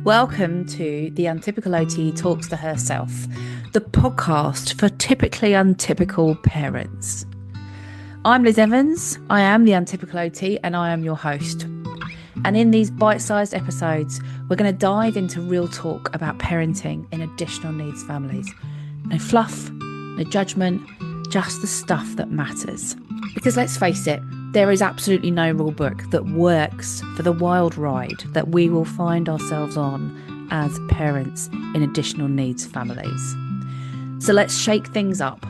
Welcome to the Untypical OT Talks to Herself, the podcast for typically untypical parents. I'm Liz Evans, I am the Untypical OT and I am your host. And in these bite-sized episodes, we're going to dive into real talk about parenting in additional needs families. No fluff, no judgment, just the stuff that matters. Because let's face it, there is absolutely no rule book that works for the wild ride that we will find ourselves on as parents in additional needs families. So let's shake things up,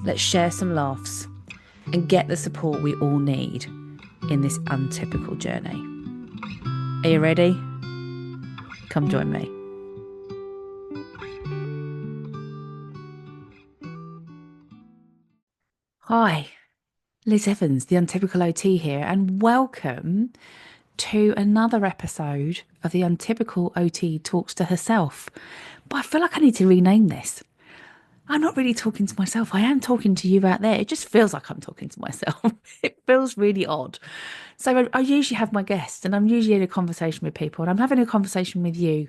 let's share some laughs, and get the support we all need in this untypical journey. Are you ready? Come join me. Hi, Liz Evans, the Untypical OT here, and welcome to another episode of the Untypical OT Talks to Herself. But I feel like I need to rename this. I'm not really talking to myself. I am talking to you out there. It just feels like I'm talking to myself. It feels really odd. So I usually have my guests and I'm usually in a conversation with people, and I'm having a conversation with you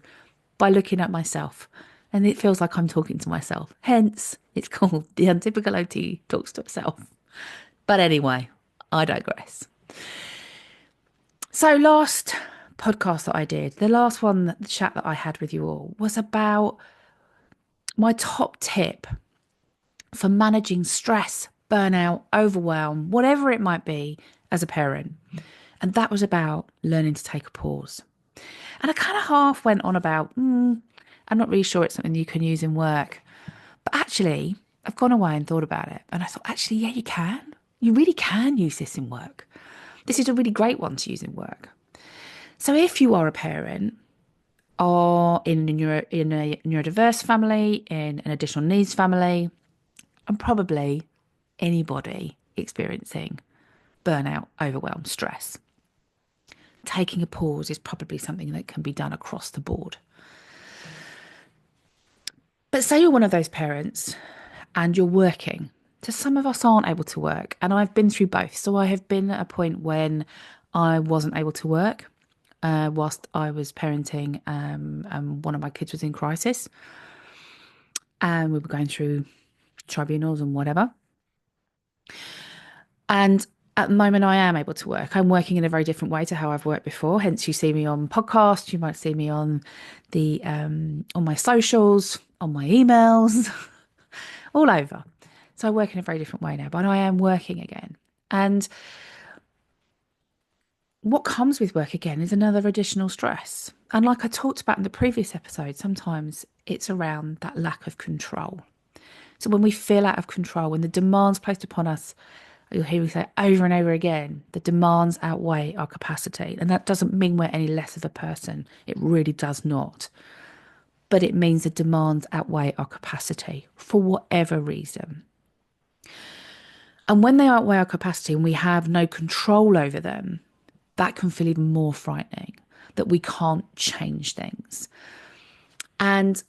by looking at myself. And it feels like I'm talking to myself. Hence, it's called the Untypical OT Talks to Herself. But anyway, I digress. So last podcast that I did, the last one, the chat that I had with you all, was about my top tip for managing stress, burnout, overwhelm, whatever it might be as a parent. And that was about learning to take a pause. And I kind of half went on about, I'm not really sure it's something you can use in work. But actually, I've gone away and thought about it. And I thought, actually, yeah, you can. You really can use this in work. This is a really great one to use in work. So if you are a parent or in a neurodiverse family, in an additional needs family, and probably anybody experiencing burnout, overwhelm, stress, taking a pause is probably something that can be done across the board. But say you're one of those parents and you're working. So some of us aren't able to work, and I've been through both. So I have been at a point when I wasn't able to work whilst I was parenting, and one of my kids was in crisis, and we were going through tribunals and whatever. And at the moment, I am able to work. I'm working in a very different way to how I've worked before. Hence, you see me on podcasts. You might see me on the on my socials, on my emails, all over. So I work in a very different way now, but I am working again. And what comes with work again is another additional stress. And like I talked about in the previous episode, sometimes it's around that lack of control. So when we feel out of control, when the demands placed upon us, you'll hear me say over and over again, the demands outweigh our capacity. And that doesn't mean we're any less of a person. It really does not. But it means the demands outweigh our capacity for whatever reason. And when they outweigh our capacity and we have no control over them, that can feel even more frightening, that we can't change things. And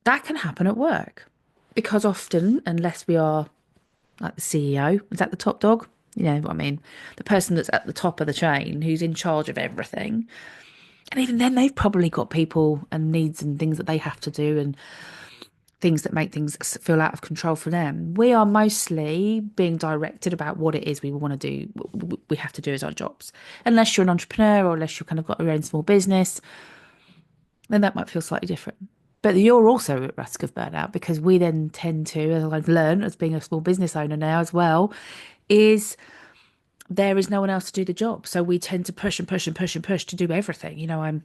that can happen at work because often, unless we are like the CEO, is that the top dog? You know what I mean? The person that's at the top of the chain, who's in charge of everything. And even then, they've probably got people and needs and things that they have to do and things that make things feel out of control for them. We are mostly being directed about what it is we want to do, we have to do as our jobs. Unless you're an entrepreneur or unless you've kind of got your own small business, then that might feel slightly different. But you're also at risk of burnout because we then tend to, as I've learned as being a small business owner now as well, is there is no one else to do the job. So we tend to push and push and push and push to do everything. You know, I'm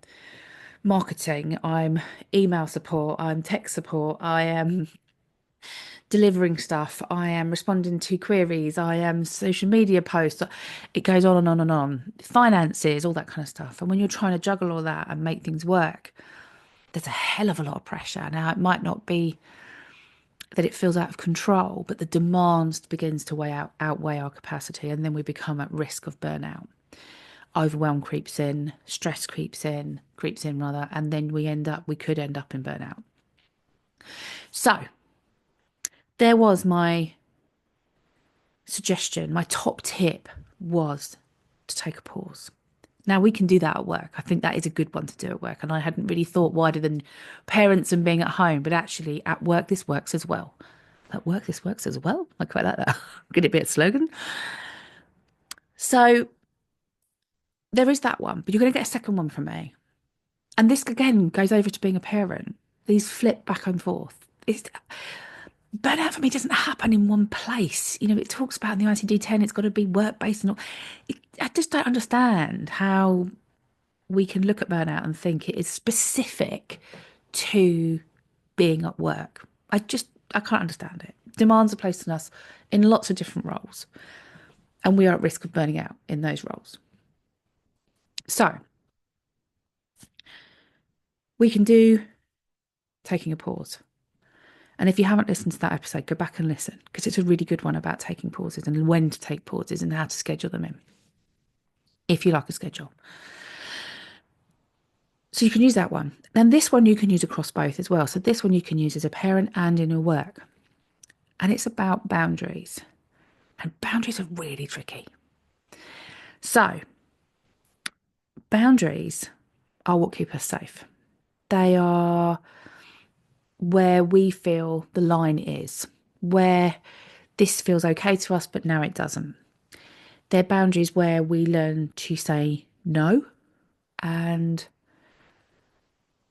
marketing, I'm email support, I'm tech support, I am delivering stuff, I am responding to queries, I am social media posts. It goes on and on and on. Finances, all that kind of stuff. And when you're trying to juggle all that and make things work, there's a hell of a lot of pressure. Now, it might not be that it feels out of control, but the demands begins to outweigh our capacity, and then we become at risk of burnout. Overwhelm creeps in, stress creeps in rather, and then we could end up in burnout. So there was my suggestion, my top tip was to take a pause. Now, we can do that at work. I think that is a good one to do at work. And I hadn't really thought wider than parents and being at home, but actually at work, this works as well. At work, this works as well. I quite like that. Could it be a slogan? So there is that one, but you're going to get a second one from me. And this again goes over to being a parent. These flip back and forth. It's, burnout for me doesn't happen in one place. You know, it talks about in the ICD-10, it's got to be work-based and all. I just don't understand how we can look at burnout and think it is specific to being at work. I can't understand it. Demands are placed on us in lots of different roles, and we are at risk of burning out in those roles. So we can do taking a pause. And if you haven't listened to that episode, go back and listen, because it's a really good one about taking pauses and when to take pauses and how to schedule them in, if you like a schedule. So you can use that one. And this one you can use across both as well. So this one you can use as a parent and in your work. And it's about boundaries. And boundaries are really tricky. So boundaries are what keep us safe. They are where we feel the line is, where this feels okay to us, but now it doesn't. They're boundaries where we learn to say no and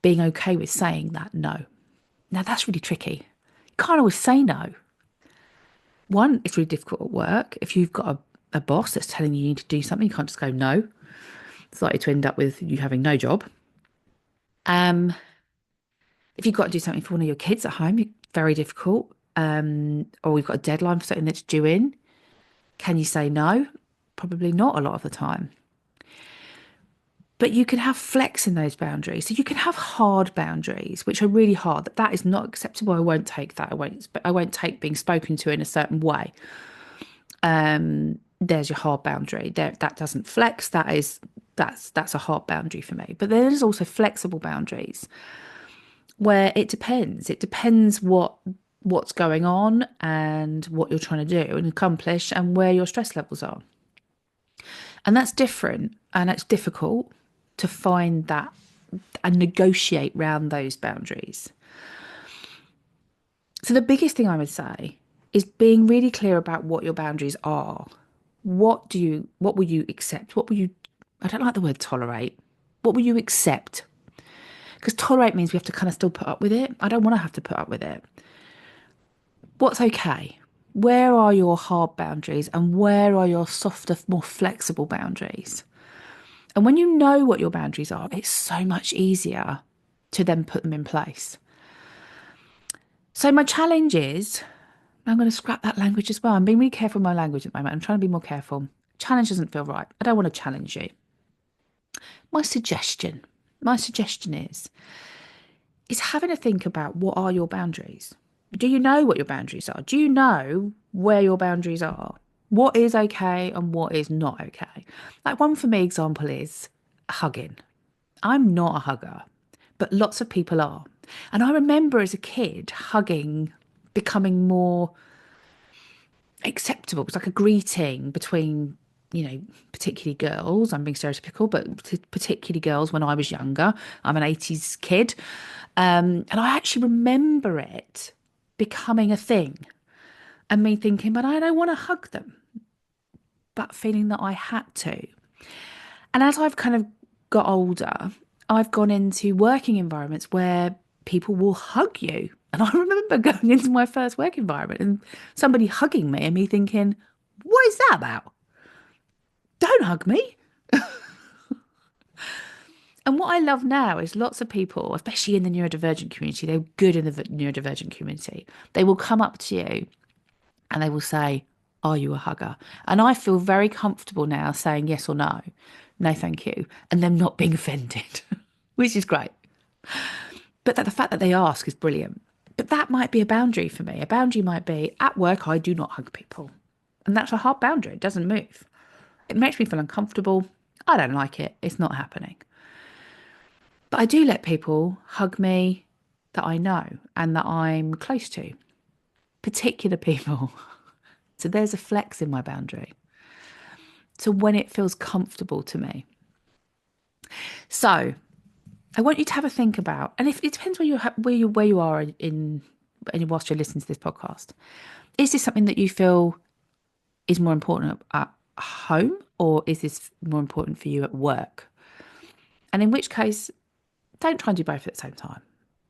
being okay with saying that no. Now, that's really tricky. You can't always say no. One, it's really difficult at work. If you've got a boss that's telling you need to do something, you can't just go no. It's likely to end up with you having no job. If you've got to do something for one of your kids at home, very difficult. Or we've got a deadline for something that's due in. Can you say no? Probably not a lot of the time. But you can have flex in those boundaries. So you can have hard boundaries, which are really hard. That is not acceptable. I won't take that. I won't take being spoken to in a certain way. There's your hard boundary. That doesn't flex. That's a hard boundary for me. But there's also flexible boundaries where it depends. It depends what's going on and what you're trying to do and accomplish and where your stress levels are. And that's different and it's difficult to find that and negotiate around those boundaries. So the biggest thing I would say is being really clear about what your boundaries are. What will you accept? I don't like the word tolerate. What will you accept? Because tolerate means we have to kind of still put up with it. I don't want to have to put up with it. What's okay? Where are your hard boundaries and where are your softer, more flexible boundaries? And when you know what your boundaries are, it's so much easier to then put them in place. So my challenge is, I'm going to scrap that language as well. I'm being really careful with my language at the moment. I'm trying to be more careful. Challenge doesn't feel right. I don't want to challenge you. My suggestion is having a think about what are your boundaries. Do you know what your boundaries are? Do you know where your boundaries are? What is okay and what is not okay? Like one for me example is hugging. I'm not a hugger, but lots of people are. And I remember as a kid, hugging becoming more acceptable. It was like a greeting between, particularly girls. I'm being stereotypical, but particularly girls when I was younger. I'm an 80s kid. And I actually remember it becoming a thing and me thinking, but I don't want to hug them, but feeling that I had to. And as I've kind of got older, I've gone into working environments where people will hug you. And I remember going into my first work environment and somebody hugging me and me thinking, what is that about? Don't hug me. And what I love now is lots of people, especially in the neurodivergent community, they're good in the neurodivergent community. They will come up to you and they will say, are you a hugger? And I feel very comfortable now saying yes or no. No, thank you. And them not being offended, which is great. But the fact that they ask is brilliant. But that might be a boundary for me. A boundary might be, at work, I do not hug people. And that's a hard boundary. It doesn't move. It makes me feel uncomfortable. I don't like it. It's not happening. But I do let people hug me that I know and that I'm close to. Particular people. So there's a flex in my boundary. So when it feels comfortable to me. So I want you to have a think about, and if it depends where you are in, and whilst you're listening to this podcast, is this something that you feel is more important at home, or is this more important for you at work? And in which case, don't try and do both at the same time.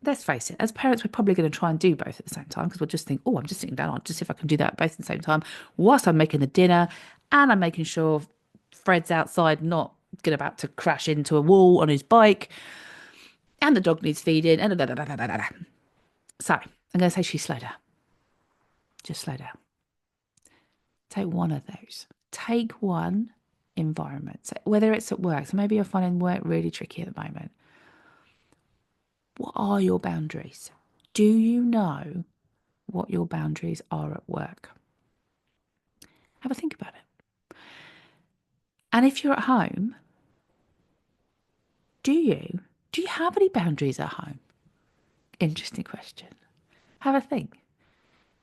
Let's face it, as parents, we're probably going to try and do both at the same time because we'll just think, oh, I'm just sitting down. I'll just see if I can do that both at the same time whilst I'm making the dinner and I'm making sure Fred's outside, not about to crash into a wall on his bike, and the dog needs feeding. And blah, blah, blah, blah, blah. So I'm going to say, slow down. Just slow down. Take one of those. Take one environment. So whether it's at work, so maybe you're finding work really tricky at the moment. What are your boundaries? Do you know what your boundaries are at work? Have a think about it. And if you're at home, do you have any boundaries at home? Interesting question. Have a think.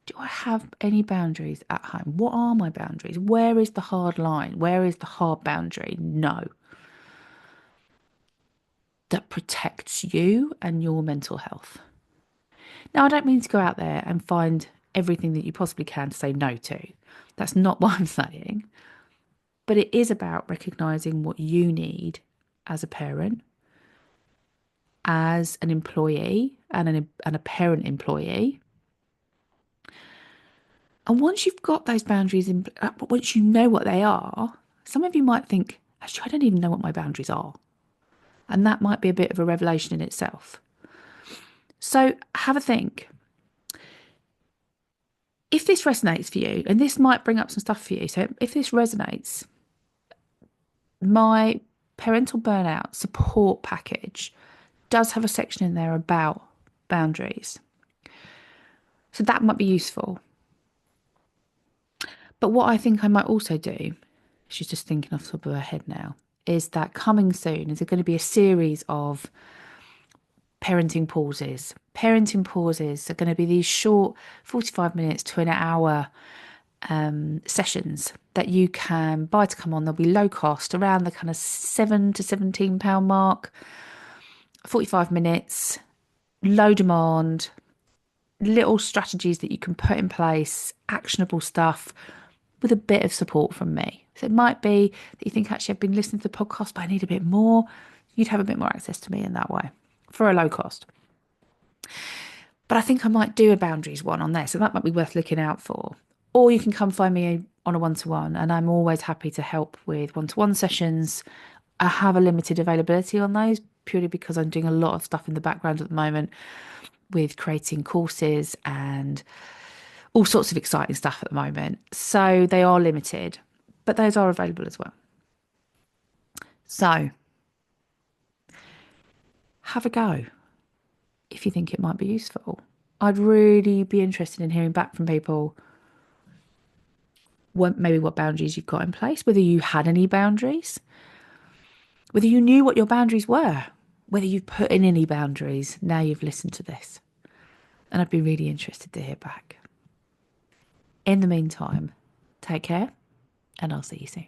Do I have any boundaries at home? What are my boundaries? Where is the hard line? Where is the hard boundary? No. That protects you and your mental health. Now, I don't mean to go out there and find everything that you possibly can to say no to. That's not what I'm saying. But it is about recognizing what you need as a parent, as an employee, and a parent employee. And once you've got those boundaries in, once you know what they are, some of you might think, actually, I don't even know what my boundaries are. And that might be a bit of a revelation in itself. So have a think. If this resonates for you, and this might bring up some stuff for you. So if this resonates, my parental burnout support package does have a section in there about boundaries. So that might be useful. But what I think I might also do, she's just thinking off the top of her head now, is that coming soon is going to be a series of parenting pauses. Parenting pauses are going to be these short 45 minutes to an hour sessions that you can buy to come on. They'll be low cost, around the kind of £7 to £17 mark, 45 minutes, low demand, little strategies that you can put in place, actionable stuff with a bit of support from me. So it might be that you think, actually, I've been listening to the podcast, but I need a bit more. You'd have a bit more access to me in that way for a low cost. But I think I might do a boundaries one on there. So that might be worth looking out for. Or you can come find me on a one-to-one, and I'm always happy to help with one-to-one sessions. I have a limited availability on those purely because I'm doing a lot of stuff in the background at the moment with creating courses and all sorts of exciting stuff at the moment. So they are limited, but those are available as well. So have a go if you think it might be useful. I'd really be interested in hearing back from people, maybe what boundaries you've got in place, whether you had any boundaries, whether you knew what your boundaries were, whether you've put in any boundaries now you've listened to this. And I'd be really interested to hear back. In the meantime, take care, and I'll see you soon.